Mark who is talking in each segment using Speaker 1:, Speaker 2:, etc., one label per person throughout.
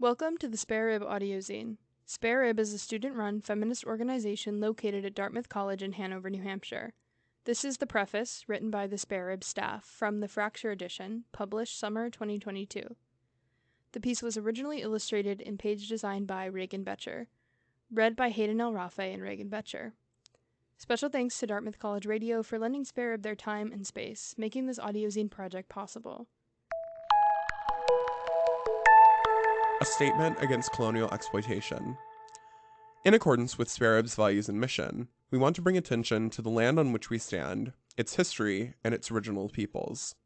Speaker 1: Welcome to the Spare Rib Audio Zine. Spare Rib is a student-run feminist organization located at Dartmouth College in Hanover, New Hampshire. This is the preface, written by the Spare Rib staff, from the Fracture edition, published summer 2022. The piece was originally illustrated in page design by Raegan Boettcher, read by Hayden Elrafei and Raegan Boettcher. Special thanks to Dartmouth College Radio for lending Spare Rib their time and space, making this audio zine project possible.
Speaker 2: A statement against colonial exploitation. In accordance with Spare Rib's values and mission, we want to bring attention to the land on which we stand, its history, and its original peoples.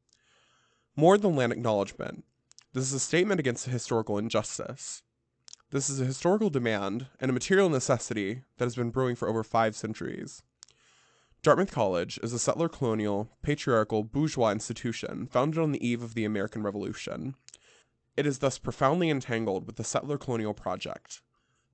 Speaker 2: More than land acknowledgement, this is a statement against a historical injustice. This is a historical demand and a material necessity that has been brewing for over 5 centuries. Dartmouth College is a settler colonial, patriarchal, bourgeois institution founded on the eve of the American Revolution. It is thus profoundly entangled with the settler colonial project.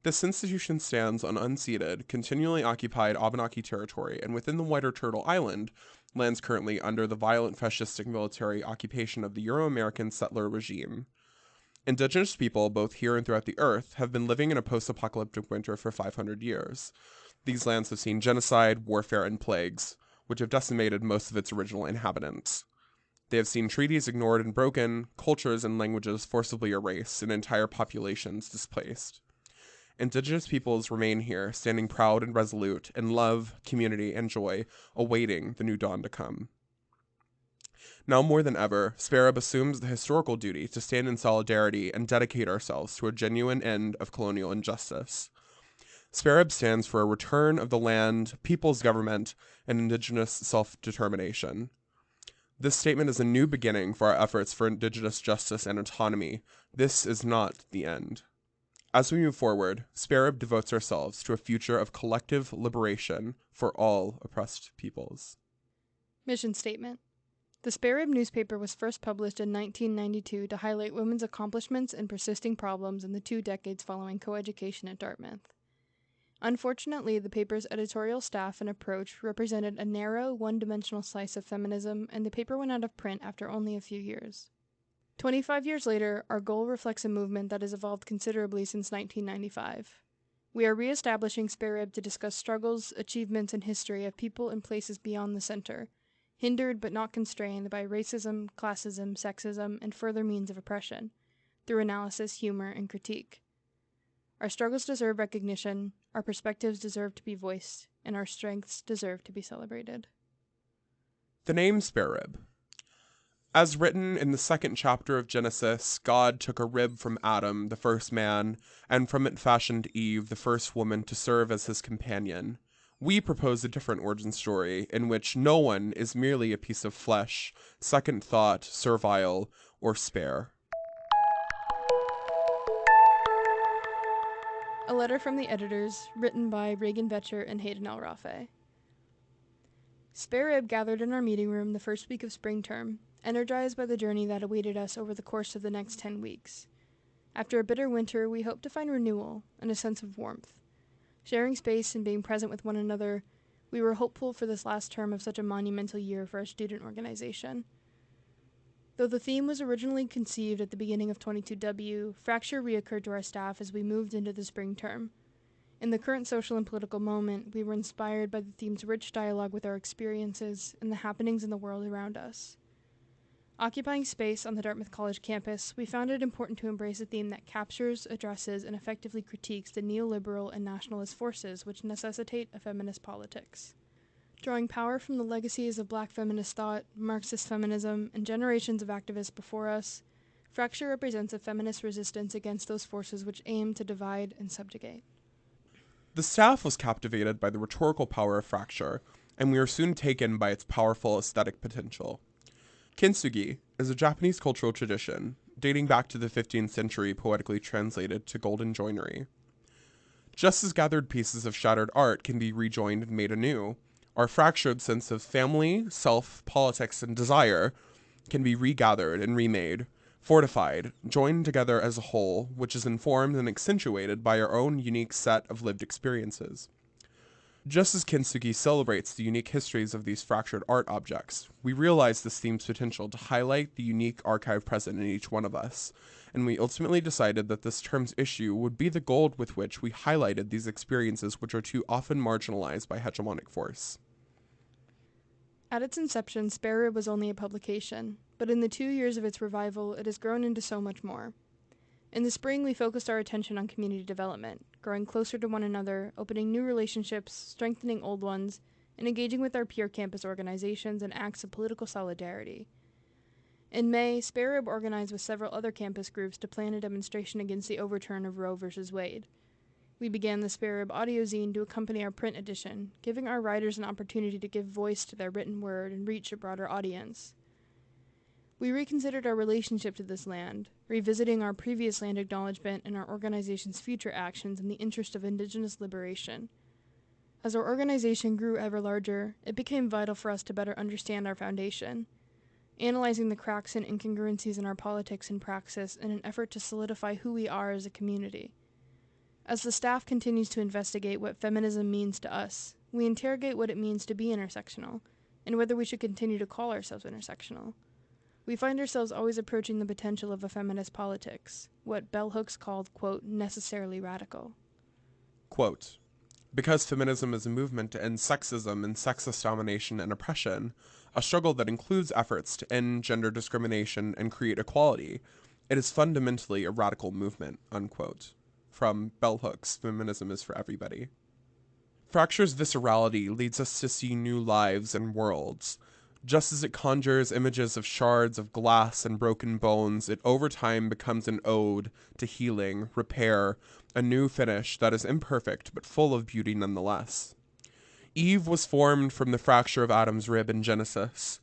Speaker 2: This institution stands on unceded, continually occupied Abenaki territory, and within the wider Turtle Island, lands currently under the violent fascistic military occupation of the Euro-American settler regime. Indigenous people, both here and throughout the earth, have been living in a post-apocalyptic winter for 500 years. These lands have seen genocide, warfare, and plagues, which have decimated most of its original inhabitants. They have seen treaties ignored and broken, cultures and languages forcibly erased, and entire populations displaced. Indigenous peoples remain here, standing proud and resolute, in love, community, and joy, awaiting the new dawn to come. Now more than ever, Spare Rib assumes the historical duty to stand in solidarity and dedicate ourselves to a genuine end of colonial injustice. Spare Rib stands for a return of the land, people's government, and Indigenous self-determination. This statement is a new beginning for our efforts for Indigenous justice and autonomy. This is not the end. As we move forward, Spare Rib devotes ourselves to a future of collective liberation for all oppressed peoples.
Speaker 1: Mission Statement. The Spare Rib newspaper was first published in 1992 to highlight women's accomplishments and persisting problems in the 2 decades following coeducation at Dartmouth. Unfortunately, the paper's editorial staff and approach represented a narrow, one-dimensional slice of feminism, and the paper went out of print after only a few years. 25 years later, our goal reflects a movement that has evolved considerably since 1995. We are re-establishing Spare Rib to discuss struggles, achievements, and history of people and places beyond the center, hindered but not constrained by racism, classism, sexism, and further means of oppression, through analysis, humor, and critique. Our struggles deserve recognition, our perspectives deserve to be voiced, and our strengths deserve to be celebrated.
Speaker 2: The name Spare Rib. As written in the 2nd chapter of Genesis, God took a rib from Adam, the first man, and from it fashioned Eve, the first woman, to serve as his companion. We propose a different origin story, in which no one is merely a piece of flesh, second thought, servile, or spare.
Speaker 1: A letter from the editors, written by Raegan Boettcher and Hayden Elrafei. Spare Rib gathered in our meeting room the first week of spring term, energized by the journey that awaited us over the course of the next 10 weeks. After a bitter winter, we hoped to find renewal and a sense of warmth. Sharing space and being present with one another, we were hopeful for this last term of such a monumental year for our student organization. Though the theme was originally conceived at the beginning of 22W, fracture reoccurred to our staff as we moved into the spring term. In the current social and political moment, we were inspired by the theme's rich dialogue with our experiences and the happenings in the world around us. Occupying space on the Dartmouth College campus, we found it important to embrace a theme that captures, addresses, and effectively critiques the neoliberal and nationalist forces which necessitate a feminist politics. Drawing power from the legacies of Black feminist thought, Marxist feminism, and generations of activists before us, Fracture represents a feminist resistance against those forces which aim to divide and subjugate.
Speaker 2: The staff was captivated by the rhetorical power of Fracture, and we were soon taken by its powerful aesthetic potential. Kintsugi is a Japanese cultural tradition, dating back to the 15th century, poetically translated to golden joinery. Just as gathered pieces of shattered art can be rejoined and made anew, our fractured sense of family, self, politics, and desire can be regathered and remade, fortified, joined together as a whole, which is informed and accentuated by our own unique set of lived experiences. Just as Kintsugi celebrates the unique histories of these fractured art objects, we realize this theme's potential to highlight the unique archive present in each one of us, and we ultimately decided that this term's issue would be the gold with which we highlighted these experiences which are too often marginalized by hegemonic force.
Speaker 1: At its inception, Spare Rib was only a publication, but in the 2 years of its revival, it has grown into so much more. In the spring, we focused our attention on community development, growing closer to one another, opening new relationships, strengthening old ones, and engaging with our peer campus organizations and acts of political solidarity. In May, Spare Rib organized with several other campus groups to plan a demonstration against the overturn of Roe v. Wade. We began the Spare Rib Audio Zine to accompany our print edition, giving our writers an opportunity to give voice to their written word and reach a broader audience. We reconsidered our relationship to this land, revisiting our previous land acknowledgement and our organization's future actions in the interest of Indigenous liberation. As our organization grew ever larger, it became vital for us to better understand our foundation, analyzing the cracks and incongruencies in our politics and praxis in an effort to solidify who we are as a community. As the staff continues to investigate what feminism means to us, we interrogate what it means to be intersectional, and whether we should continue to call ourselves intersectional. We find ourselves always approaching the potential of a feminist politics, what bell hooks called, quote, necessarily radical.
Speaker 2: Quote, because feminism is a movement to end sexism and sexist domination and oppression, a struggle that includes efforts to end gender discrimination and create equality, it is fundamentally a radical movement, unquote. From Bell Hooks, Feminism is for Everybody. Fracture's viscerality leads us to see new lives and worlds. Just as it conjures images of shards of glass and broken bones, it over time becomes an ode to healing, repair, a new finish that is imperfect but full of beauty nonetheless. Eve was formed from the fracture of Adam's rib in Genesis.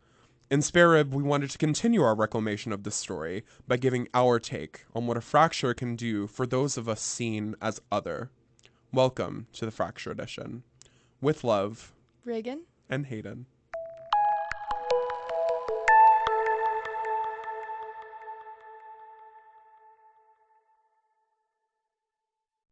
Speaker 2: In Spare Rib, we wanted to continue our reclamation of this story by giving our take on what a fracture can do for those of us seen as other. Welcome to the Fracture Edition. With love,
Speaker 1: Raegan
Speaker 2: and Hayden.